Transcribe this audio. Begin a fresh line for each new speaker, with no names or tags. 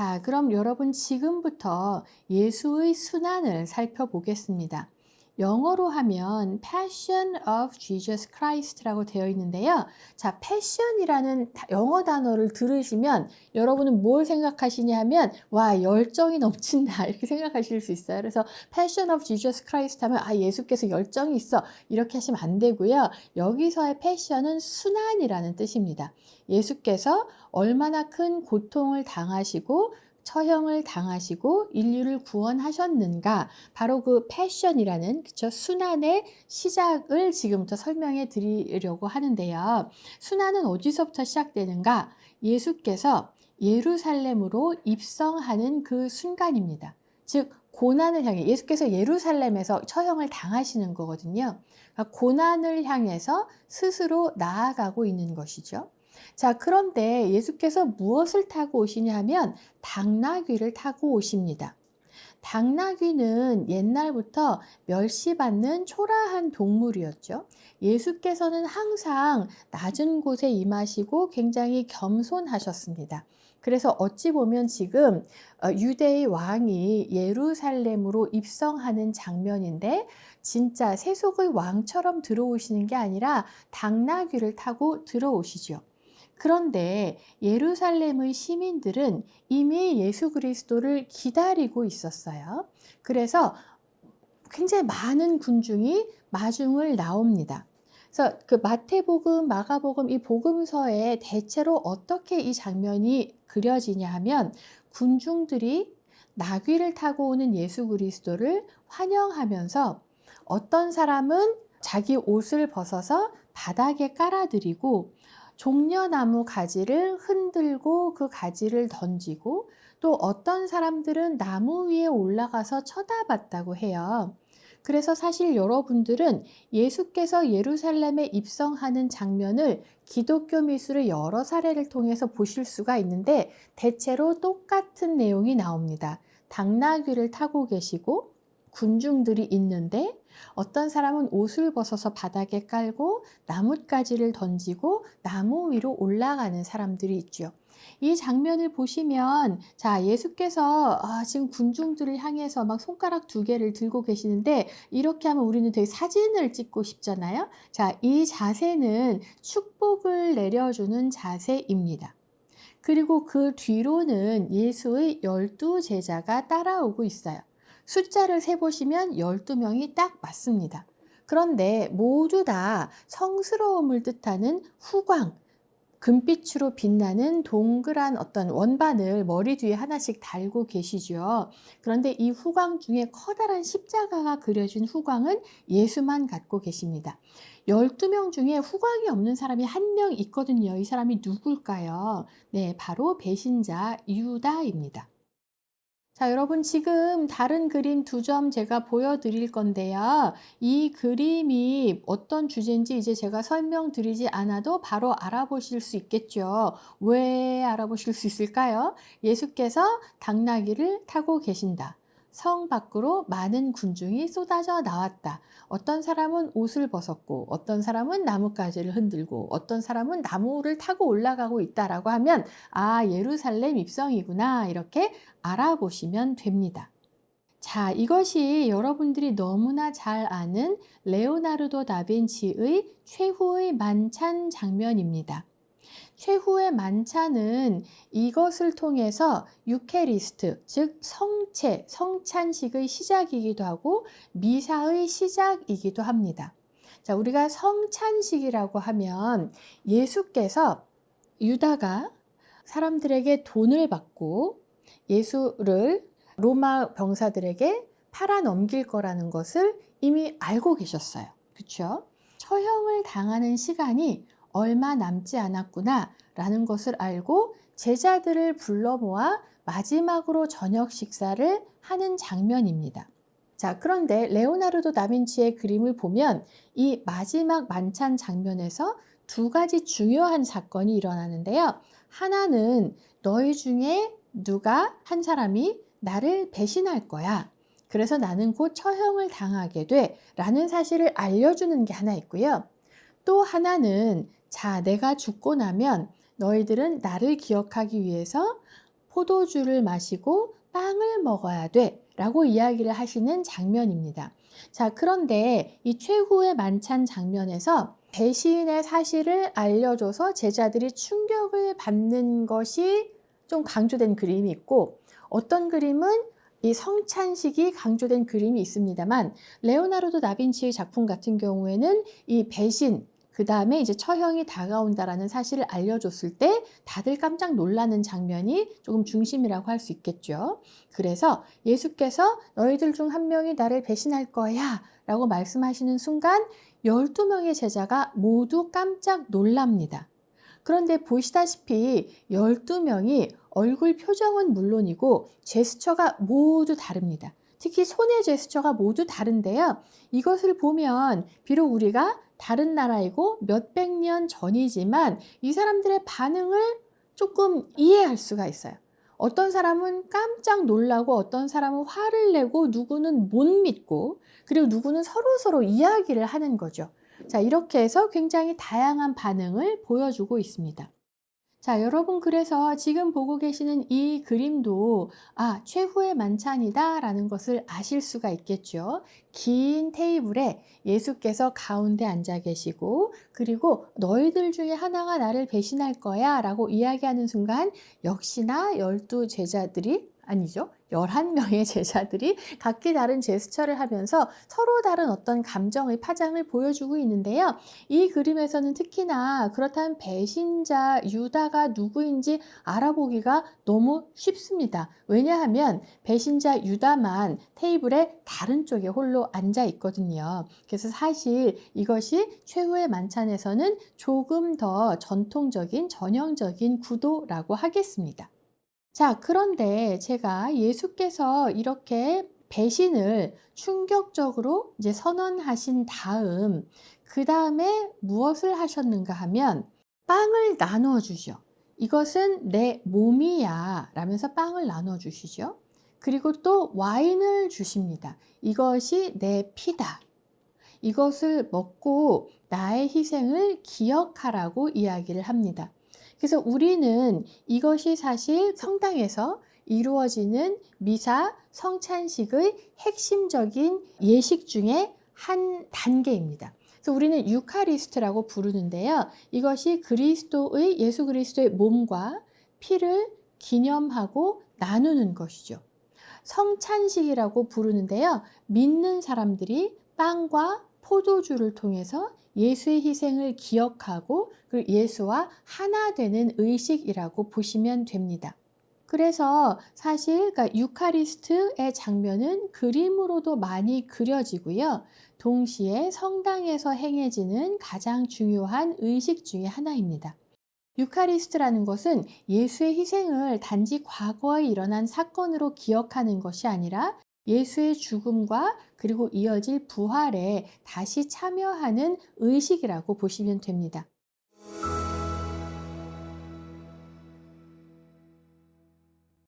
자, 그럼 여러분 지금부터 예수의 순환을 살펴보겠습니다. 영어로 하면 Passion of Jesus Christ라고 되어 있는데요. 자, passion이라는 영어 단어를 들으시면 여러분은 뭘 생각하시냐 하면 와, 열정이 넘친다 이렇게 생각하실 수 있어요. 그래서 Passion of Jesus Christ 하면 아, 예수께서 열정이 있어 이렇게 하시면 안 되고요. 여기서의 passion은 순환이라는 뜻입니다. 예수께서 얼마나 큰 고통을 당하시고 처형을 당하시고 인류를 구원하셨는가, 바로 그 패션이라는 그쵸 순환의 시작을 지금부터 설명해 드리려고 하는데요. 순환은 어디서부터 시작되는가? 예수께서 예루살렘으로 입성하는 그 순간입니다. 즉 고난을 향해 예수께서 예루살렘에서 처형을 당하시는 거거든요. 그러니까 고난을 향해서 스스로 나아가고 있는 것이죠. 자, 그런데 예수께서 무엇을 타고 오시냐 하면 당나귀를 타고 오십니다. 당나귀는 옛날부터 멸시받는 초라한 동물이었죠. 예수께서는 항상 낮은 곳에 임하시고 굉장히 겸손하셨습니다. 그래서 어찌 보면 지금 유대의 왕이 예루살렘으로 입성하는 장면인데 진짜 세속의 왕처럼 들어오시는 게 아니라 당나귀를 타고 들어오시죠. 그런데 예루살렘의 시민들은 이미 예수 그리스도를 기다리고 있었어요. 그래서 굉장히 많은 군중이 마중을 나옵니다. 그래서 그 마태복음, 마가복음 이 복음서에 대체로 어떻게 이 장면이 그려지냐 하면 군중들이 나귀를 타고 오는 예수 그리스도를 환영하면서 어떤 사람은 자기 옷을 벗어서 바닥에 깔아드리고 종려나무 가지를 흔들고 그 가지를 던지고 또 어떤 사람들은 나무 위에 올라가서 쳐다봤다고 해요. 그래서 사실 여러분들은 예수께서 예루살렘에 입성하는 장면을 기독교 미술의 여러 사례를 통해서 보실 수가 있는데 대체로 똑같은 내용이 나옵니다. 당나귀를 타고 계시고 군중들이 있는데 어떤 사람은 옷을 벗어서 바닥에 깔고 나뭇가지를 던지고 나무 위로 올라가는 사람들이 있죠. 이 장면을 보시면 자, 예수께서 지금 군중들을 향해서 막 손가락 두 개를 들고 계시는데 이렇게 하면 우리는 되게 사진을 찍고 싶잖아요. 자, 이 자세는 축복을 내려주는 자세입니다. 그리고 그 뒤로는 예수의 12제자가 따라오고 있어요. 숫자를 세보시면 12명이 딱 맞습니다. 그런데 모두 다 성스러움을 뜻하는 후광, 금빛으로 빛나는 동그란 어떤 원반을 머리 뒤에 하나씩 달고 계시죠. 그런데 이 후광 중에 커다란 십자가가 그려진 후광은 예수만 갖고 계십니다. 12명 중에 후광이 없는 사람이 한 명 있거든요. 이 사람이 누굴까요? 네, 바로 배신자 유다입니다. 자, 여러분 지금 다른 그림 두 점 제가 보여드릴 건데요. 이 그림이 어떤 주제인지 이제 제가 설명드리지 않아도 바로 알아보실 수 있겠죠. 왜 알아보실 수 있을까요? 예수께서 당나귀를 타고 계신다. 성 밖으로 많은 군중이 쏟아져 나왔다. 어떤 사람은 옷을 벗었고, 어떤 사람은 나뭇가지를 흔들고, 어떤 사람은 나무를 타고 올라가고 있다라고 하면, 아, 예루살렘 입성이구나. 이렇게 알아보시면 됩니다. 자, 이것이 여러분들이 너무나 잘 아는 레오나르도 다빈치의 최후의 만찬 장면입니다. 최후의 만찬은 이것을 통해서 유케리스트, 즉 성체, 성찬식의 시작이기도 하고 미사의 시작이기도 합니다. 자, 우리가 성찬식이라고 하면 예수께서 유다가 사람들에게 돈을 받고 예수를 로마 병사들에게 팔아 넘길 거라는 것을 이미 알고 계셨어요. 그렇죠? 처형을 당하는 시간이 얼마 남지 않았구나 라는 것을 알고 제자들을 불러 모아 마지막으로 저녁 식사를 하는 장면입니다. 자, 그런데 레오나르도 다빈치의 그림을 보면 이 마지막 만찬 장면에서 두 가지 중요한 사건이 일어나는데요. 하나는 너희 중에 누가 한 사람이 나를 배신할 거야. 그래서 나는 곧 처형을 당하게 돼. 라는 사실을 알려주는 게 하나 있고요. 또 하나는 자, 내가 죽고 나면 너희들은 나를 기억하기 위해서 포도주를 마시고 빵을 먹어야 돼 라고 이야기를 하시는 장면입니다. 자, 그런데 이 최후의 만찬 장면에서 배신의 사실을 알려줘서 제자들이 충격을 받는 것이 좀 강조된 그림이 있고, 어떤 그림은 이 성찬식이 강조된 그림이 있습니다만, 레오나르도 다빈치의 작품 같은 경우에는 이 배신, 그 다음에 이제 처형이 다가온다라는 사실을 알려줬을 때 다들 깜짝 놀라는 장면이 조금 중심이라고 할 수 있겠죠. 그래서 예수께서 너희들 중 한 명이 나를 배신할 거야 라고 말씀하시는 순간 12명의 제자가 모두 깜짝 놀랍니다. 그런데 보시다시피 12명이 얼굴 표정은 물론이고 제스처가 모두 다릅니다. 특히 손의 제스처가 모두 다른데요. 이것을 보면 비록 우리가 다른 나라이고 몇백 년 전이지만 이 사람들의 반응을 조금 이해할 수가 있어요. 어떤 사람은 깜짝 놀라고 어떤 사람은 화를 내고 누구는 못 믿고 그리고 누구는 서로서로 이야기를 하는 거죠. 자, 이렇게 해서 굉장히 다양한 반응을 보여주고 있습니다. 자, 여러분, 그래서 지금 보고 계시는 이 그림도 최후의 만찬이다 라는 것을 아실 수가 있겠죠. 긴 테이블에 예수께서 가운데 앉아 계시고, 그리고 너희들 중에 하나가 나를 배신할 거야 라고 이야기하는 순간 역시나 12제자들이 아니죠. 11명의 제자들이 각기 다른 제스처를 하면서 서로 다른 어떤 감정의 파장을 보여주고 있는데요. 이 그림에서는 특히나 그렇다면 배신자 유다가 누구인지 알아보기가 너무 쉽습니다. 왜냐하면 배신자 유다만 테이블의 다른 쪽에 홀로 앉아 있거든요. 그래서 사실 이것이 최후의 만찬에서는 조금 더 전통적인 전형적인 구도라고 하겠습니다. 자, 그런데 제가 예수께서 이렇게 배신을 충격적으로 이제 선언하신 다음, 그 다음에 무엇을 하셨는가 하면 빵을 나누어 주죠. 이것은 내 몸이야 라면서 빵을 나누어 주시죠. 그리고 또 와인을 주십니다. 이것이 내 피다. 이것을 먹고 나의 희생을 기억하라고 이야기를 합니다. 그래서 우리는 이것이 사실 성당에서 이루어지는 미사 성찬식의 핵심적인 예식 중에 한 단계입니다. 그래서 우리는 유카리스트라고 부르는데요. 이것이 예수 그리스도의 몸과 피를 기념하고 나누는 것이죠. 성찬식이라고 부르는데요. 믿는 사람들이 빵과 포도주를 통해서 예수의 희생을 기억하고 그리고 예수와 하나 되는 의식이라고 보시면 됩니다. 그래서 사실 그러니까 유카리스트의 장면은 그림으로도 많이 그려지고요. 동시에 성당에서 행해지는 가장 중요한 의식 중의 하나입니다. 유카리스트라는 것은 예수의 희생을 단지 과거에 일어난 사건으로 기억하는 것이 아니라 예수의 죽음과 그리고 이어질 부활에 다시 참여하는 의식이라고 보시면 됩니다.